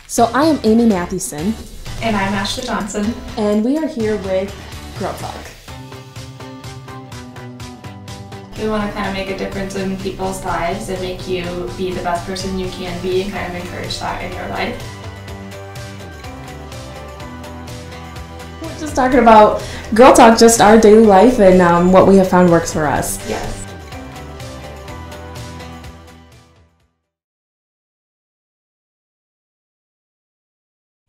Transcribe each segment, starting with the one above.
So I am Amy Mathewson. And I'm Ashley Johnson. And we are here with Girl Talk. We want to kind of make a difference in people's lives and make you be the best person you can be and kind of encourage that in your life. We're just talking about Girl Talk, just our daily life and what we have found works for us. Yes.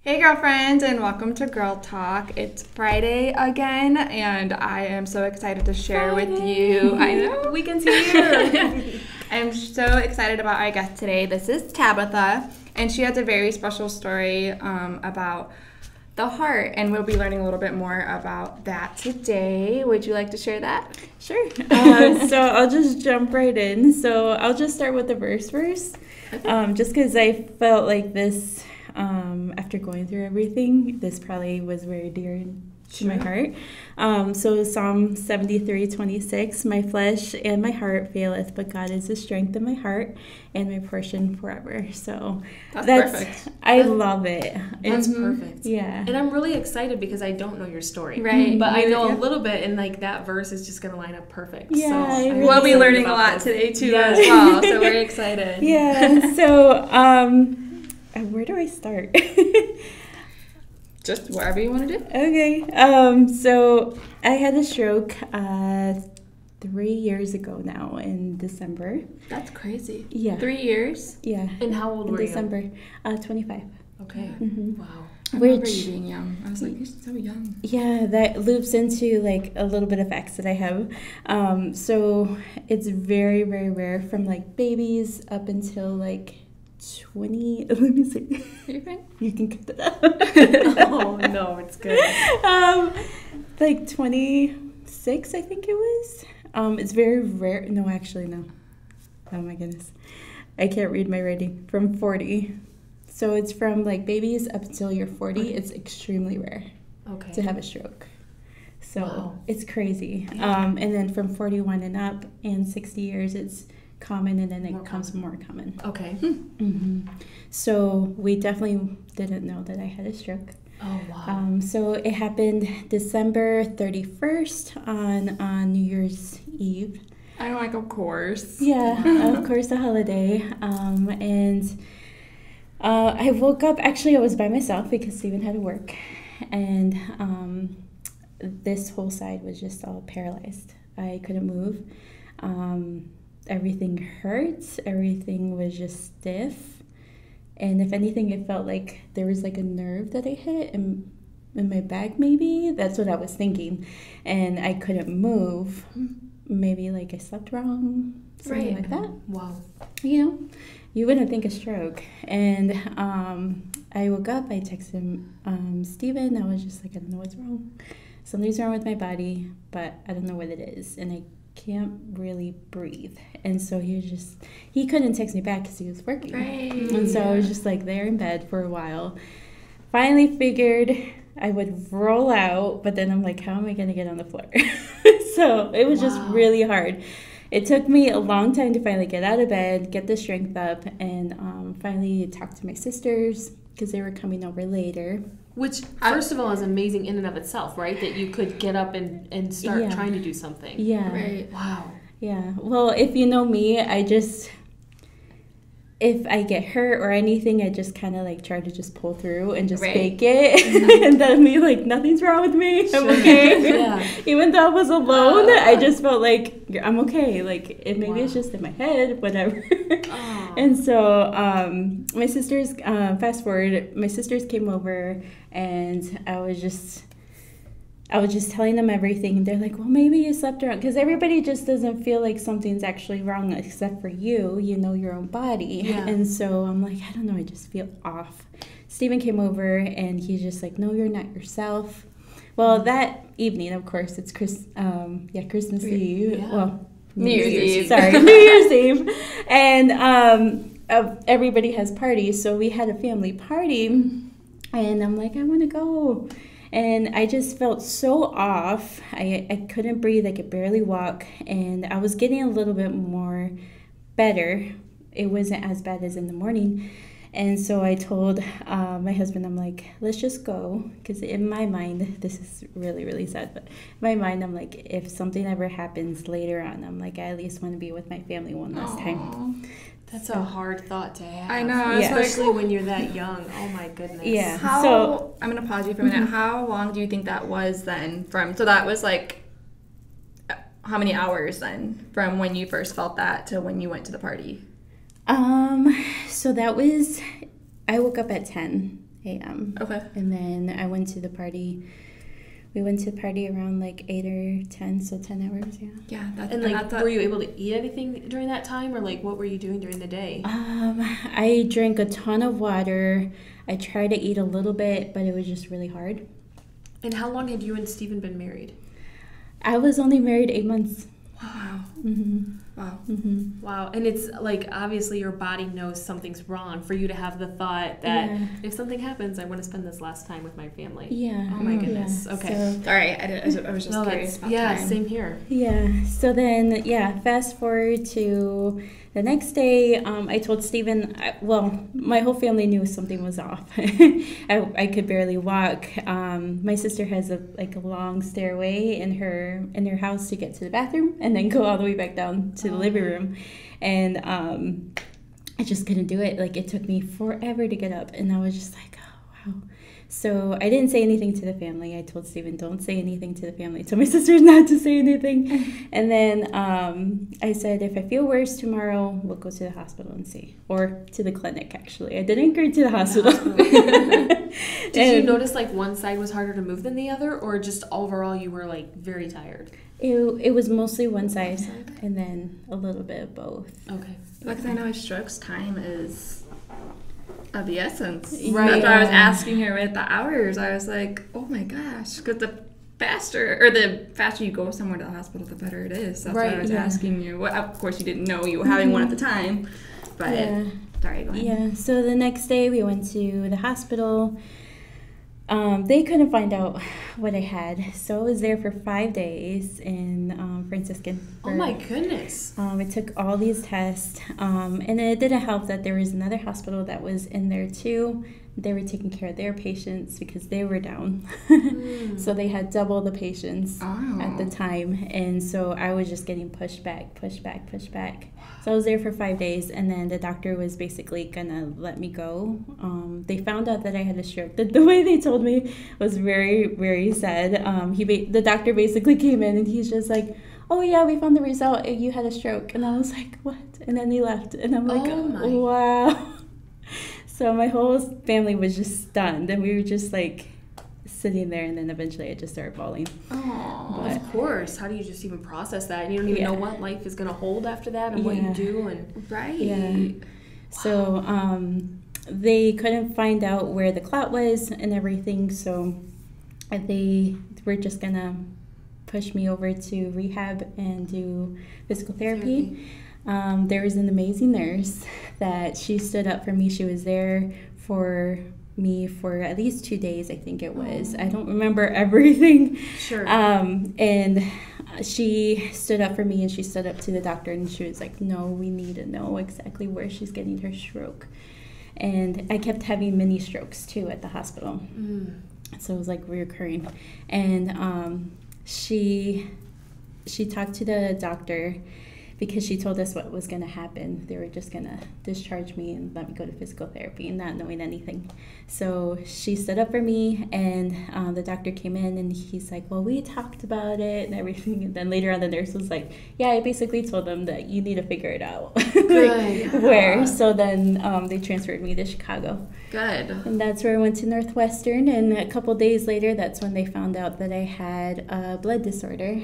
Hey girlfriends, and welcome to Girl Talk. It's Friday again, and I am so excited to share with you. I know, weekend's here. I'm so excited about our guest today. This is Tabitha, and she has a very special story about the heart, and we'll be learning a little bit more about that today. Would you like to share that? Sure. So I'll just jump right in. So I'll just start with the verse, just because I felt like this. After going through everything, this probably was very dear to my heart. So Psalm 73:26, my flesh and my heart faileth, but God is the strength of my heart and my portion forever. So that's perfect. I love it. That's perfect. Yeah. And I'm really excited because I don't know your story. Right. But I know a little bit, and like that verse is just going to line up perfect. Yeah. So we'll be learning a lot today too as well. So we're excited. Yeah. So where do I start? Just wherever you want to do. Okay. So I had a stroke 3 years ago now in December. That's crazy. Yeah. 3 years? Yeah. And how old in were December. you? 25. Okay. Mm-hmm. Wow. I remember you being young. I was like, you're so young. Yeah, that loops into like a little bit of facts that I have. So it's very, very rare from like babies up until like 20, let me see. You're fine. You can cut that out. Oh, no, it's good. Like 26, I think it was. It's very rare. No, actually, no. Oh my goodness. I can't read my writing. From 40. So it's from like babies up until you're 40. It's extremely rare to have a stroke. So It's crazy. Yeah. And then from 41 and up and 60 years, it's common, and then it becomes more common. Okay. Mm-hmm. So we definitely didn't know that I had a stroke. Oh, wow. So it happened December 31st on New Year's Eve. I'm like, of course. Yeah, of course, the holiday. And I woke up, actually I was by myself because Steven had to work. And this whole side was just all paralyzed. I couldn't move. Everything hurt. Everything was just stiff. And if anything, it felt like there was like a nerve that I hit in my back, maybe. That's what I was thinking. And I couldn't move. Maybe like I slept wrong, something like that. Wow. You know, you wouldn't think a stroke. And I woke up, I texted Steven. I was just like, I don't know what's wrong. Something's wrong with my body, but I don't know what it is. And I can't really breathe. And so he couldn't text me back because he was working. Right. And so I was just like there in bed for a while. Finally figured I would roll out, but then I'm like, how am I going to get on the floor? So it was just really hard. It took me a long time to finally get out of bed, get the strength up, and finally talk to my sisters because they were coming over later. Which, first of all, is amazing in and of itself, right? That you could get up and start trying to do something. Yeah. Right. Wow. Yeah. Well, if you know me, if I get hurt or anything, I just kind of like try to just pull through and just fake it. And then be like, nothing's wrong with me. I'm okay. Yeah. Even though I was alone, I just felt like I'm okay. Like maybe it's just in my head, whatever. And so my sisters, fast forward, my sisters came over and I was just telling them everything. They're like, well, maybe you slept wrong. Because everybody just doesn't feel like something's actually wrong except for you. You know your own body. Yeah. And so I'm like, I don't know. I just feel off. Steven came over and he's just like, no, you're not yourself. Well, that evening, of course, it's Christmas Eve. Yeah. Well, New Year's Eve. Sorry, New Year's Eve. And everybody has parties. So we had a family party. And I'm like, I want to go. And I just felt so off. I couldn't breathe. I could barely walk. And I was getting a little bit more better. It wasn't as bad as in the morning. And so I told my husband, I'm like, let's just go. Because in my mind, this is really, really sad, but in my mind, I'm like, if something ever happens later on, I'm like, I at least want to be with my family one last time. That's a hard thought to have. I know, especially when you're that young. Oh my goodness. Yeah. I'm gonna pause you for a minute. How long do you think that was then? So that was like, how many hours then from when you first felt that to when you went to the party? So that was, I woke up at 10 a.m. Okay. And then I went to the party. We went to the party around like 8 or 10, so 10 hours, yeah. Yeah, were you able to eat anything during that time, or like what were you doing during the day? I drank a ton of water. I tried to eat a little bit, but it was just really hard. And how long had you and Steven been married? I was only married 8 months. Wow. Mm-hmm. Wow. Mm-hmm. Wow. And it's like, obviously your body knows something's wrong for you to have the thought that if something happens, I want to spend this last time with my family. Yeah. Oh my goodness. Yeah. Okay. So, sorry, I was just curious about time. Same here. Yeah. So then, fast forward to the next day, I told Steven, my whole family knew something was off. I could barely walk. My sister has a long stairway in her house to get to the bathroom and then go all the way back down to the living room. And I just couldn't do it. Like, it took me forever to get up. And I was just like, oh, wow. So I didn't say anything to the family. I told Steven, don't say anything to the family. I told my sisters not to say anything. And then I said, if I feel worse tomorrow, we'll go to the hospital and see. Or to the clinic, actually. I didn't go to the hospital. Did you notice like one side was harder to move than the other? Or just overall you were like very tired? It was mostly one side and then a little bit of both. Okay. Because I know strokes time is of the essence. Right. That's why I was asking her with the hours. I was like, oh my gosh, because the faster you go somewhere to the hospital, the better it is. That's why I was asking you. Well, of course, you didn't know you were having one at the time, but sorry, go ahead. Yeah. So the next day we went to the hospital. They couldn't find out what I had, so I was there for 5 days in Franciscan. Oh my goodness! It took all these tests, and it didn't help that there was another hospital that was in there too. They were taking care of their patients because they were down, so they had double the patients at the time, and so I was just getting pushed back. So I was there for 5 days, and then the doctor was basically gonna let me go. They found out that I had a stroke. The way they told me was very, very sad. The doctor basically came in and he's just like, oh yeah, we found the result. You had a stroke. And I was like, what? And then he left. And I'm like, wow. So my whole family was just stunned. And we were just like sitting there. And then eventually I just started bawling. Oh, of course. How do you just even process that? You don't even know what life is going to hold after that and what you do. And Yeah. So they couldn't find out where the clot was and everything. So they were just going to push me over to rehab and do physical therapy. There was an amazing nurse that she stood up for me. She was there for me for at least 2 days, I think it was. I don't remember everything. Sure. And she stood up for me and she stood up to the doctor and she was like, no, we need to know exactly where she's getting her stroke. And I kept having mini strokes too at the hospital. So it was like reoccurring. And she talked to the doctor because she told us what was going to happen. They were just going to discharge me and let me go to physical therapy, not knowing anything. So she stood up for me, and the doctor came in, and he's like, well, we talked about it and everything. And then later on, the nurse was like, yeah, I basically told them that you need to figure it out. Where? So then they transferred me to Chicago. Good. And that's where I went to Northwestern, and a couple days later, that's when they found out that I had a blood disorder.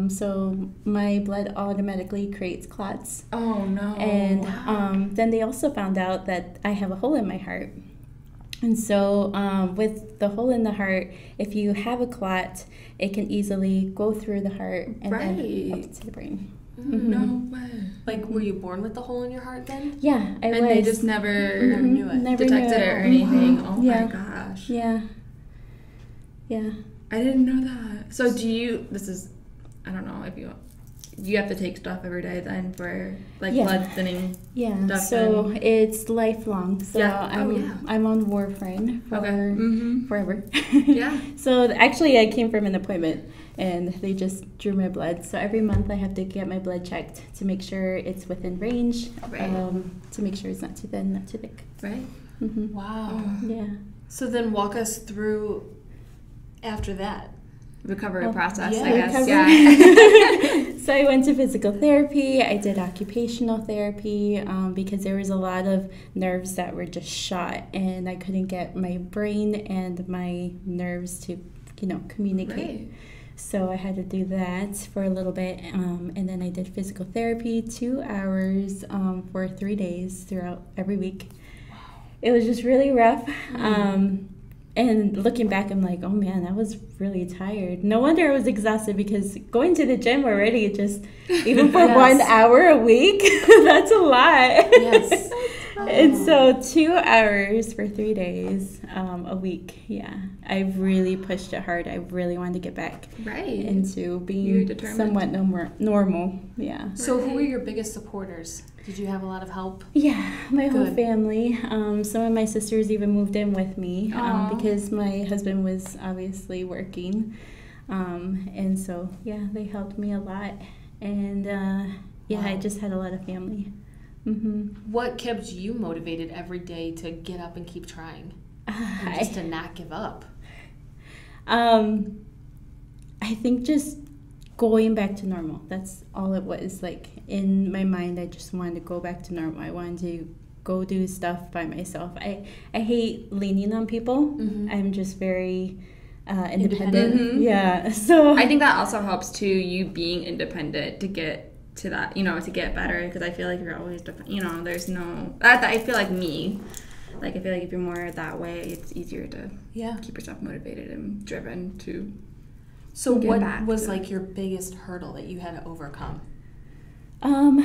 So my blood automatically creates clots. Oh, no. And then they also found out that I have a hole in my heart. And so with the hole in the heart, if you have a clot, it can easily go through the heart and then up to the brain. No way. Like, were you born with the hole in your heart then? Yeah, I was. And they just never knew it. Detected it or anything. Oh my gosh. Yeah. I didn't know that. So I don't know if you you have to take stuff every day then for like Yeah. blood thinning Yeah, stuff. so and, it's lifelong. So Yeah. I'm on warfarin for forever. Yeah. So actually, I came from an appointment, and they just drew my blood. So every month, I have to get my blood checked to make sure it's within range, Right. to make sure it's not too thin, not too thick. Right. Wow. Yeah. So then walk us through after that. Recovery Oh, process, yeah. I guess. Recovery. Yeah. So I went to physical therapy. I did occupational therapy because there was a lot of nerves that were just shot, and I couldn't get my brain and my nerves to, communicate. Right. So I had to do that for a little bit, and then I did physical therapy 2 hours for 3 days throughout every week. It was just really rough. And looking back, I'm like, oh man, I was really tired. No wonder I was exhausted, because going to the gym already, just even for Yes. 1 hour a week, that's a lot. Yes. And so 2 hours for 3 days a week, yeah. I really pushed it hard. I really wanted to get back Right. into You're being determined. somewhat normal, yeah. So who were your biggest supporters? Did you have a lot of help? Yeah, my whole Good. family. Some of my sisters even moved in with me Aw. because my husband was obviously working. And so, yeah, they helped me a lot. And yeah, I Wow. just had a lot of family. Hmm What kept you motivated every day to get up and keep trying? And just to not give up? I think just going back to normal. That's all it was. Like, in my mind, I just wanted to go back to normal. I wanted to go do stuff by myself. I hate leaning on people. I'm just very independent. Mhm. Yeah. So I think that also helps too, you being independent to get to that, to get better, because I feel like you're always, there's no, I feel like me, like I feel like if you're more that way, it's easier to Yeah. keep yourself motivated and driven to. So Get what back was to- like your biggest hurdle that you had to overcome? um,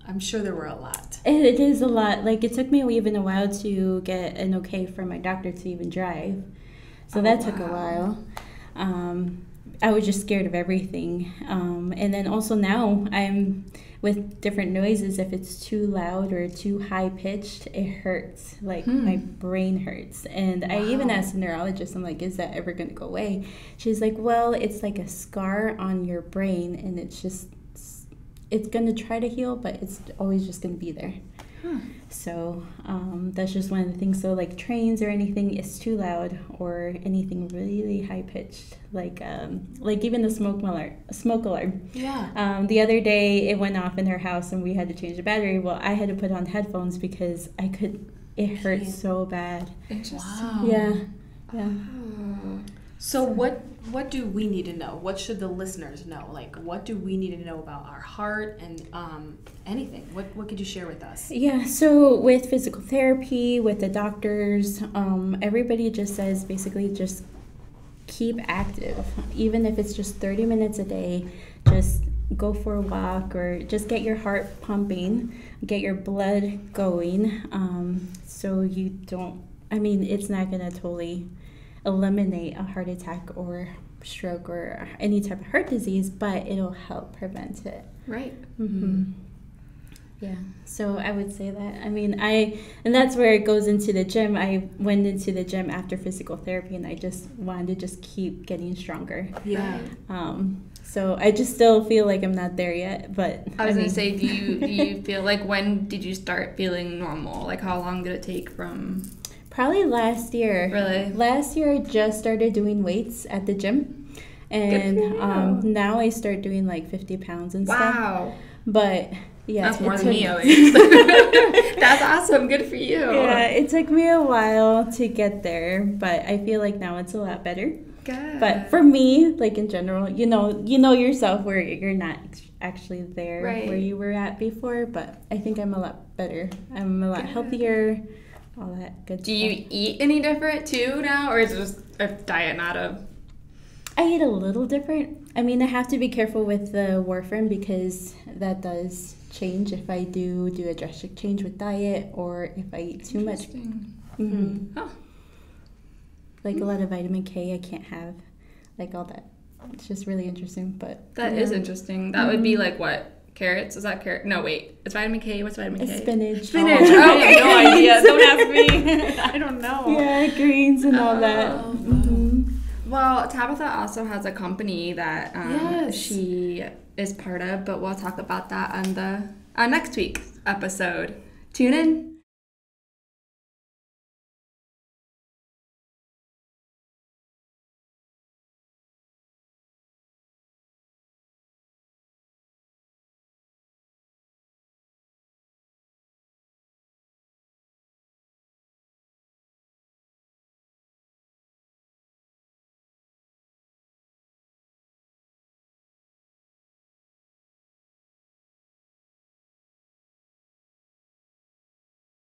I'm sure there were a lot. it is a lot. Like, it took me even a while to get an okay from my doctor to even drive. So that took a while. I was just scared of everything. And then also now I'm with different noises. If it's too loud or too high pitched, it hurts. Like, my brain hurts. And I even asked the neurologist, I'm like, is that ever going to go away? She's like, well, it's like a scar on your brain, and it's going to try to heal, but it's always just going to be there. So that's just one of the things. So like trains or anything is too loud, or anything really high pitched, like even the smoke alarm. Yeah. The other day it went off in her house and we had to change the battery. Well, I had to put on headphones because it hurt so bad. Wow. Yeah. So what do we need to know? What should the listeners know? Like, what do we need to know about our heart and anything? What could you share with us? Yeah, so with physical therapy, with the doctors, everybody just says basically just keep active. Even if it's just 30 minutes a day, just go for a walk, or just get your heart pumping, get your blood going, so you don't, it's not going to totally eliminate a heart attack or stroke or any type of heart disease, but it'll help prevent it. Right. Yeah, so I would say that. And that's where it goes into the gym. I went into the gym after physical therapy, and I just wanted to just keep getting stronger. Yeah. So I just still feel like I'm not there yet, but I was gonna say, do you feel like, when did you start feeling normal? Like, how long did it take from? probably last year. Really? Last year I just started doing weights at the gym, and Good for you. now I start doing like 50 pounds and stuff. Wow. But yeah, That's more it than took- me, at least. That's awesome. Good for you. Yeah, it took me a while to get there, but I feel like now it's a lot better. Good. But for me, like in general, you know yourself where you're not actually there Right. where you were at before, but I think I'm a lot better. I'm a lot Good. healthier, all that good Do stuff. you eat any different too now, or is it just a diet, not a? I eat a little different. I have to be careful with the warfarin because that does change if I do a drastic change with diet, or if I eat too much. Interesting. Like a lot of vitamin K, I can't have, like all that it's just really interesting. But That is interesting. That would be like what? Carrots? Is that carrot? No, wait. It's vitamin K. What's vitamin K? Spinach. Spinach. Oh, I Okay. have no idea. Don't ask me. I don't know. Yeah, greens and all that. Well, Tabitha also has a company that Yes. she is part of, but we'll talk about that on the next week's episode. Tune in.